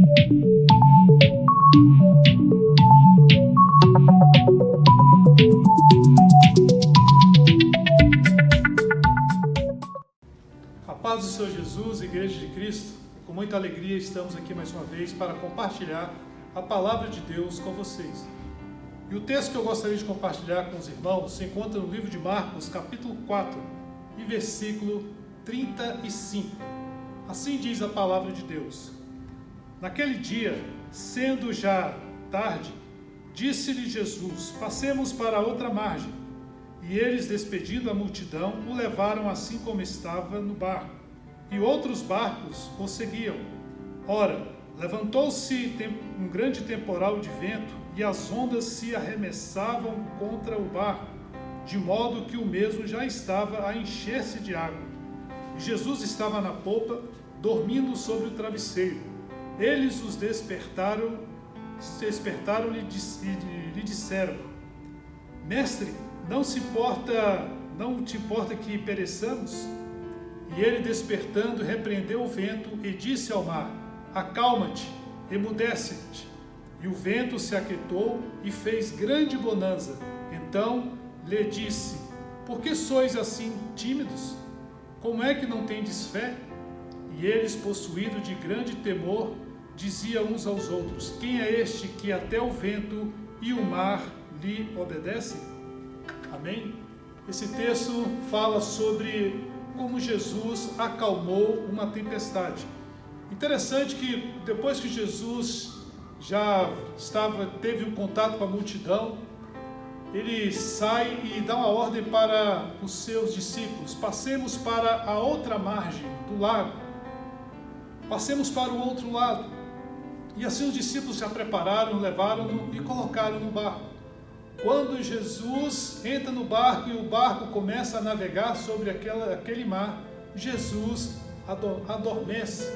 A paz do Senhor Jesus, Igreja de Cristo, com muita alegria estamos aqui mais uma vez para compartilhar a palavra de Deus com vocês. E o texto que eu gostaria de compartilhar com os irmãos se encontra no livro de Marcos, capítulo 4, e versículo 35. Assim diz a palavra de Deus. Naquele dia, sendo já tarde, disse-lhe Jesus: passemos para a outra margem. E eles, despedindo a multidão, o levaram assim como estava no barco. E outros barcos o seguiam. Ora, levantou-se um grande temporal de vento, e as ondas se arremessavam contra o barco, de modo que o mesmo já estava a encher-se de água. E Jesus estava na popa, dormindo sobre o travesseiro. Eles os despertaram e lhe disseram: Mestre, não te importa que pereçamos? E ele, despertando, repreendeu o vento e disse ao mar: acalma-te, emudece-te. E o vento se aquietou e fez grande bonança. Então lhe disse: por que sois assim tímidos? Como é que não tendes fé? E eles, possuídos de grande temor, diziam uns aos outros: quem é este que até o vento e o mar lhe obedecem? Amém? Esse texto fala sobre como Jesus acalmou uma tempestade. Interessante que depois que Jesus teve um contato com a multidão, ele sai e dá uma ordem para os seus discípulos: passemos para a outra margem do lago, passemos para o outro lado. E assim os discípulos já prepararam, levaram-no e colocaram no barco. Quando Jesus entra no barco e o barco começa a navegar sobre aquele mar, Jesus adormece.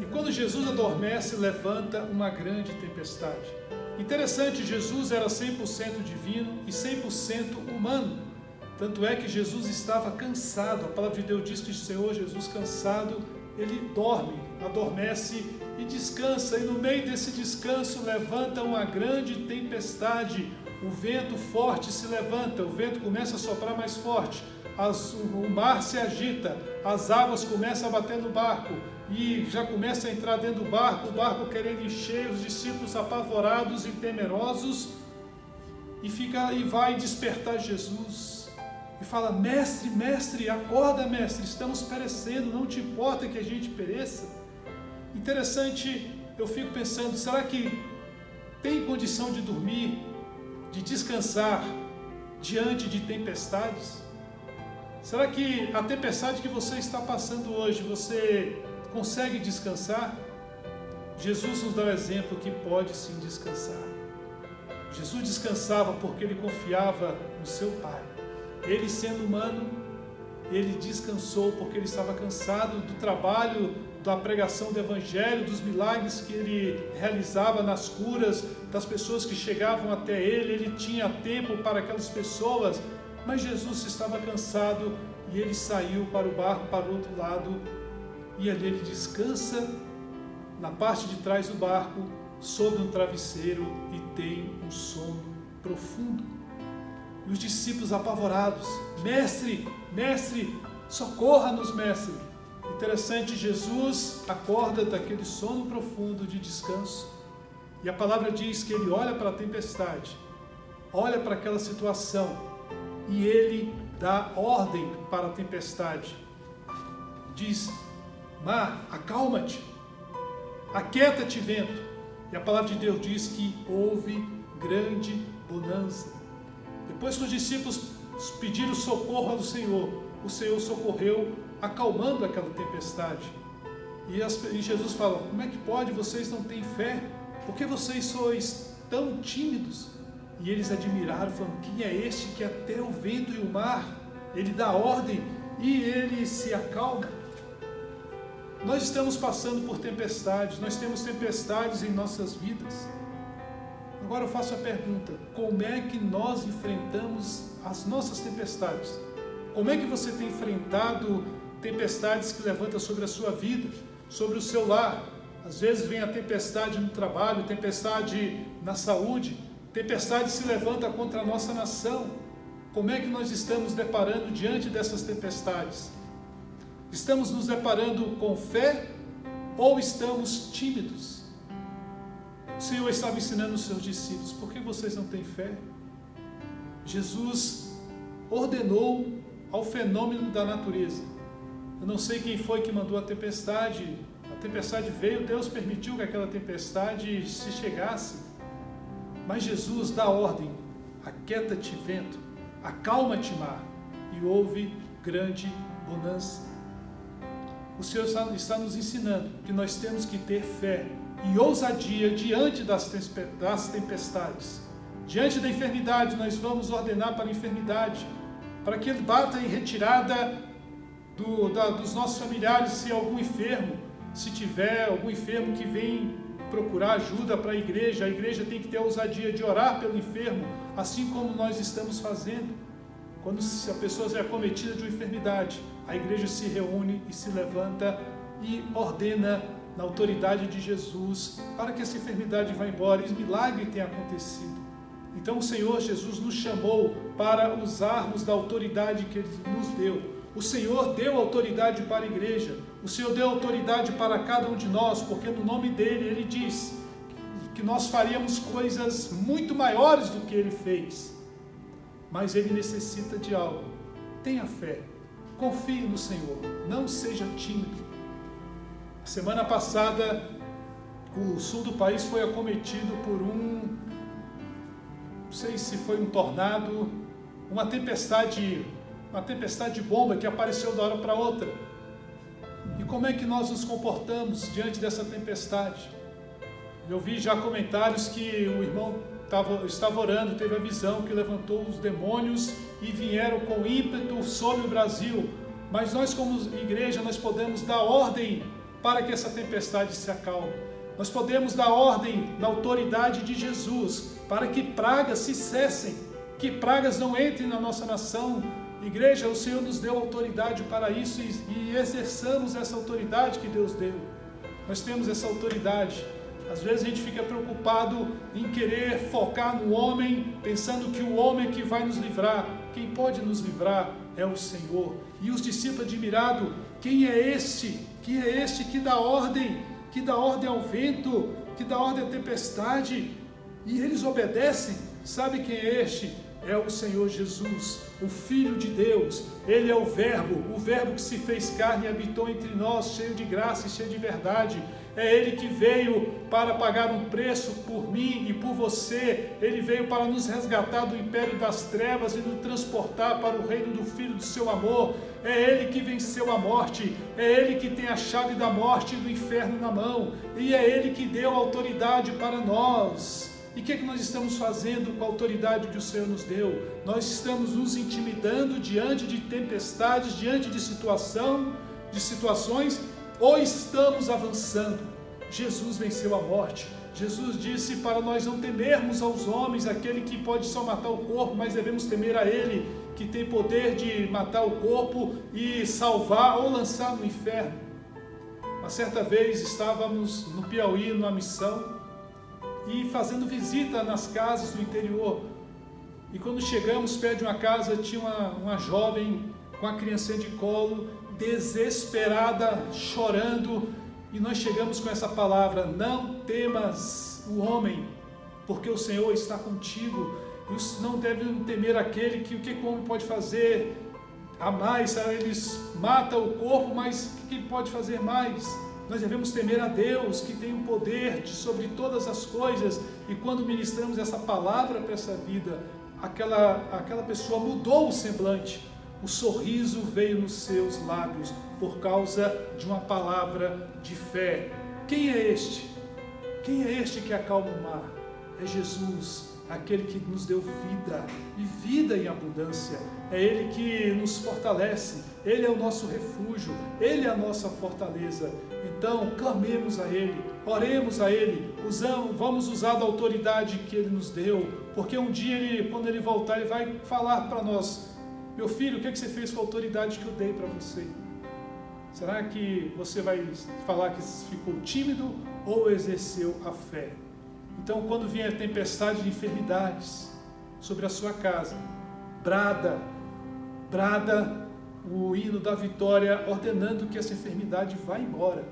E quando Jesus adormece, levanta uma grande tempestade. Interessante, Jesus era 100% divino e 100% humano. Tanto é que Jesus estava cansado. A palavra de Deus diz que o Senhor Jesus, cansado, ele adormece e descansa. E no meio desse descanso levanta uma grande tempestade. O vento forte se levanta, o vento começa a soprar mais forte. O mar se agita, as águas começam a bater no barco e já começa a entrar dentro do barco, o barco querendo encher, os discípulos apavorados e temerosos, e vai despertar Jesus e fala: mestre, mestre, acorda, mestre, estamos perecendo, não te importa que a gente pereça? Interessante, eu fico pensando, será que tem condição de dormir, de descansar diante de tempestades? Será que a tempestade que você está passando hoje, você consegue descansar? Jesus nos dá o exemplo que pode sim descansar. Jesus descansava porque ele confiava no seu Pai. Ele, sendo humano, ele descansou porque ele estava cansado do trabalho, da pregação do Evangelho, dos milagres que ele realizava nas curas das pessoas que chegavam até ele. Ele tinha tempo para aquelas pessoas, mas Jesus estava cansado e ele saiu para o barco, para o outro lado, e ali ele descansa na parte de trás do barco, sobre um travesseiro, e tem um sono profundo. E os discípulos apavorados: mestre, mestre, socorra-nos, mestre. Interessante, Jesus acorda daquele sono profundo de descanso, e a palavra diz que ele olha para a tempestade, olha para aquela situação, e ele dá ordem para a tempestade. Diz: mar, acalma-te, aquieta-te, vento. E a palavra de Deus diz que houve grande bonança. Depois que os discípulos pediram socorro ao Senhor, o Senhor socorreu, acalmando aquela tempestade. E Jesus fala: como é que pode? Vocês não têm fé? Por que vocês sois tão tímidos? E eles admiraram, falando: quem é este que até o vento e o mar, ele dá ordem e ele se acalma? Nós estamos passando por tempestades, nós temos tempestades em nossas vidas. Agora eu faço a pergunta: como é que nós enfrentamos as nossas tempestades? Como é que você tem enfrentado tempestades que levantam sobre a sua vida, sobre o seu lar? Às vezes vem a tempestade no trabalho, tempestade na saúde, tempestade se levanta contra a nossa nação. Como é que nós estamos deparando diante dessas tempestades? Estamos nos deparando com fé ou estamos tímidos? O Senhor estava ensinando os seus discípulos: por que vocês não têm fé? Jesus ordenou ao fenômeno da natureza. Eu não sei quem foi que mandou a tempestade veio, Deus permitiu que aquela tempestade se chegasse, mas Jesus dá ordem: aquieta-te vento, acalma-te mar, e houve grande bonança. O Senhor está nos ensinando que nós temos que ter fé e ousadia diante das tempestades. Diante da enfermidade, nós vamos ordenar para a enfermidade, para que ele bata em retirada dos nossos familiares, se algum enfermo, se tiver algum enfermo que vem procurar ajuda para a igreja tem que ter a ousadia de orar pelo enfermo, assim como nós estamos fazendo. Quando a pessoa é acometida de uma enfermidade, a igreja se reúne e se levanta e ordena na autoridade de Jesus para que essa enfermidade vá embora e milagre tenha acontecido. Então o Senhor Jesus nos chamou para usarmos da autoridade que Ele nos deu. O Senhor deu autoridade para a igreja, o Senhor deu autoridade para cada um de nós, porque no nome dEle, Ele diz que nós faríamos coisas muito maiores do que Ele fez. Mas Ele necessita de algo. Tenha fé, confie no Senhor, não seja tímido. A semana passada, o sul do país foi acometido por não sei se foi um tornado, uma tempestade de bomba que apareceu da hora para outra. E como é que nós nos comportamos diante dessa tempestade? Eu vi já comentários que o irmão estava orando, teve a visão que levantou os demônios e vieram com ímpeto sobre o Brasil. Mas nós, como igreja, nós podemos dar ordem para que essa tempestade se acalme. Nós podemos dar ordem na autoridade de Jesus para que pragas se cessem, que pragas não entrem na nossa nação. Igreja, o Senhor nos deu autoridade para isso e exerçamos essa autoridade que Deus deu. Nós temos essa autoridade. Às vezes a gente fica preocupado em querer focar no homem, pensando que o homem é que vai nos livrar. Quem pode nos livrar é o Senhor. E os discípulos admirados: quem é este? Quem é este que dá ordem ao vento, que dá ordem à tempestade? E eles obedecem. Sabe quem é este? É o Senhor Jesus, o Filho de Deus. Ele é o Verbo que se fez carne e habitou entre nós, cheio de graça e cheio de verdade. É Ele que veio para pagar um preço por mim e por você. Ele veio para nos resgatar do império das trevas e nos transportar para o reino do Filho do seu amor. É Ele que venceu a morte. É Ele que tem a chave da morte e do inferno na mão. E é Ele que deu autoridade para nós. E o que nós estamos fazendo com a autoridade que o Senhor nos deu? Nós estamos nos intimidando diante de tempestades, diante de situações, ou estamos avançando? Jesus venceu a morte. Jesus disse para nós não temermos aos homens, aquele que pode só matar o corpo, mas devemos temer a Ele, que tem poder de matar o corpo e salvar ou lançar no inferno. Uma certa vez estávamos no Piauí, numa missão, e fazendo visita nas casas do interior. E quando chegamos perto de uma casa, tinha uma jovem com a criancinha de colo, desesperada, chorando, e nós chegamos com essa palavra: não temas o homem, porque o Senhor está contigo. E não devem temer aquele que o que o homem pode fazer a mais? Eles matam o corpo, mas o que ele pode fazer mais? Nós devemos temer a Deus, que tem o poder sobre todas as coisas. E quando ministramos essa palavra para essa vida, aquela pessoa mudou o semblante. O sorriso veio nos seus lábios por causa de uma palavra de fé. Quem é este? Quem é este que acalma o mar? É Jesus, aquele que nos deu vida, e vida em abundância. É Ele que nos fortalece, Ele é o nosso refúgio, Ele é a nossa fortaleza. Então, clamemos a Ele, oremos a Ele, vamos usar da autoridade que Ele nos deu, porque um dia, quando Ele voltar, Ele vai falar para nós: meu filho, o que você fez com a autoridade que eu dei para você? Será que você vai falar que ficou tímido ou exerceu a fé? Então, quando vier a tempestade de enfermidades sobre a sua casa, brada o hino da vitória, ordenando que essa enfermidade vá embora.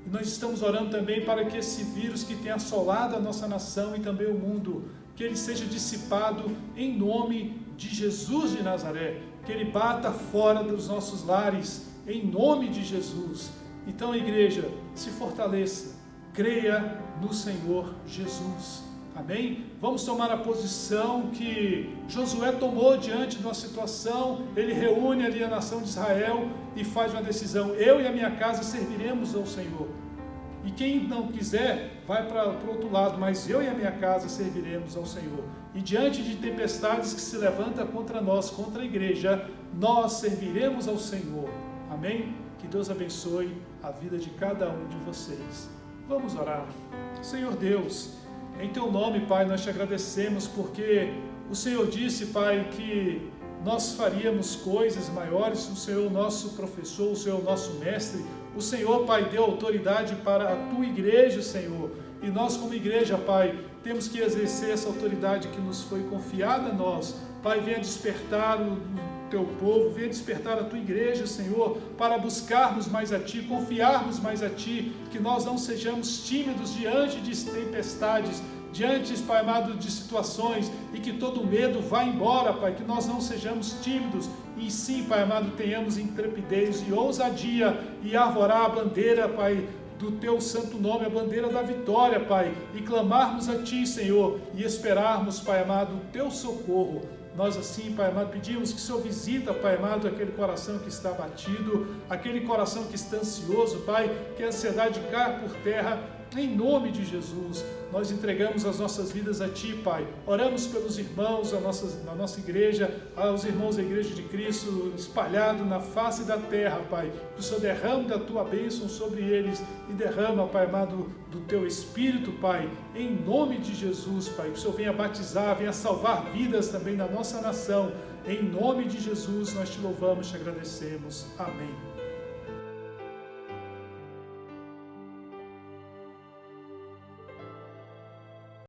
E nós estamos orando também para que esse vírus que tem assolado a nossa nação e também o mundo, que ele seja dissipado em nome de Jesus de Nazaré, que ele bata fora dos nossos lares, em nome de Jesus. Então, igreja, se fortaleça, creia no Senhor Jesus. Amém? Vamos tomar a posição que Josué tomou diante de uma situação. Ele reúne ali a nação de Israel e faz uma decisão: eu e a minha casa serviremos ao Senhor. E quem não quiser, vai para o outro lado, mas eu e a minha casa serviremos ao Senhor. E diante de tempestades que se levantam contra nós, contra a igreja, nós serviremos ao Senhor. Amém? Que Deus abençoe a vida de cada um de vocês. Vamos orar. Senhor Deus, em Teu nome, Pai, nós Te agradecemos porque o Senhor disse, Pai, que nós faríamos coisas maiores. O Senhor, nosso professor, o Senhor, nosso mestre, o Senhor, Pai, deu autoridade para a Tua igreja, Senhor. E nós, como igreja, Pai, temos que exercer essa autoridade que nos foi confiada a nós. Pai, venha despertar o Teu povo, venha despertar a Tua igreja, Senhor, para buscarmos mais a Ti, confiarmos mais a Ti, que nós não sejamos tímidos diante de tempestades, diante, Pai amado, de situações, e que todo medo vá embora, Pai, que nós não sejamos tímidos, e sim, Pai amado, tenhamos intrepidez e ousadia, e arvorar a bandeira, Pai, do Teu santo nome, a bandeira da vitória, Pai, e clamarmos a Ti, Senhor, e esperarmos, Pai amado, o Teu socorro. Nós assim, Pai amado, pedimos que o Senhor visita, Pai amado, aquele coração que está abatido, aquele coração que está ansioso, Pai, que a ansiedade caia por terra, em nome de Jesus. Nós entregamos as nossas vidas a Ti, Pai. Oramos pelos irmãos da nossa igreja, aos irmãos da Igreja de Cristo, espalhados na face da terra, Pai. Que o Senhor derrame da Tua bênção sobre eles e derrama, Pai amado, do Teu Espírito, Pai, em nome de Jesus, Pai. Que o Senhor venha batizar, venha salvar vidas também na nossa nação. Em nome de Jesus, nós Te louvamos, Te agradecemos. Amém.